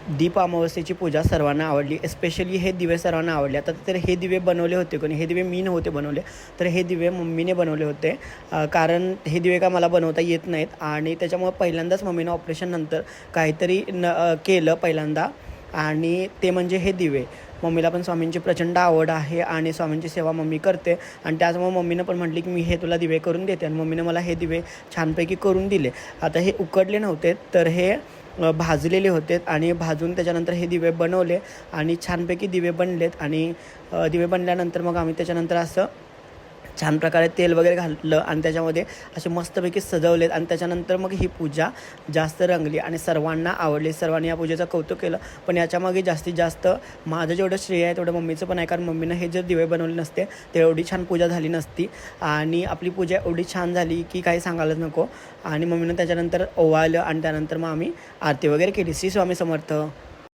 दीप अमावस्येची पूजा सर्वांना आवडली. स्पेशली हे दिवे सर्वांना आवडले. आता तर हे दिवे बनवले होते कोणी, हे दिवे मी नव्हते बनवले, तर हे दिवे मम्मीने बनवले होते. कारण हे दिवे का मला बनवता येत नाहीत आणि त्याच्यामुळे पहिल्यांदाच मम्मीनं ऑपरेशननंतर काहीतरी केलं पहिल्यांदा, आणि ते म्हणजे हे दिवे. मम्मीला पण स्वामींची प्रचंड आवड आहे आणि स्वामींची सेवा मम्मी करते, आणि त्याचमुळे मम्मीनं पण म्हटली की मी हे तुला दिवे करून देते, आणि मम्मीनं मला हे दिवे छानपैकी करून दिले. आता हे उकडले नव्हते, तर हे भाजलेले होते, आणि भाजून त्याच्यानंतर हे दिवे बनवले आणि छानपैकी दिवे बनलेत. आणि दिवे बनल्यानंतर मग आम्ही त्याच्यानंतर असं छान प्रकारे तेल वगैरे घातलं आणि त्याच्यामध्ये असे मस्तपैकी सजवलेत, आणि त्याच्यानंतर मग ही पूजा जास्त रंगली आणि सर्वांना आवडली. सर्वांनी या पूजेचं कौतुक केलं. पण याच्यामागे जास्तीत जास्त माझं जेवढं श्रेय आहे तेवढं मम्मीचं पण आहे, कारण मम्मीनं हे जर दिवे बनवले नसते तर एवढी छान पूजा झाली नसती. आणि आपली पूजा एवढी छान झाली की काही सांगायलाच नको. आणि मम्मीनं त्याच्यानंतर ओवाळलं आणि त्यानंतर मग आम्ही आरती वगैरे केली. श्री स्वामी समर्थ.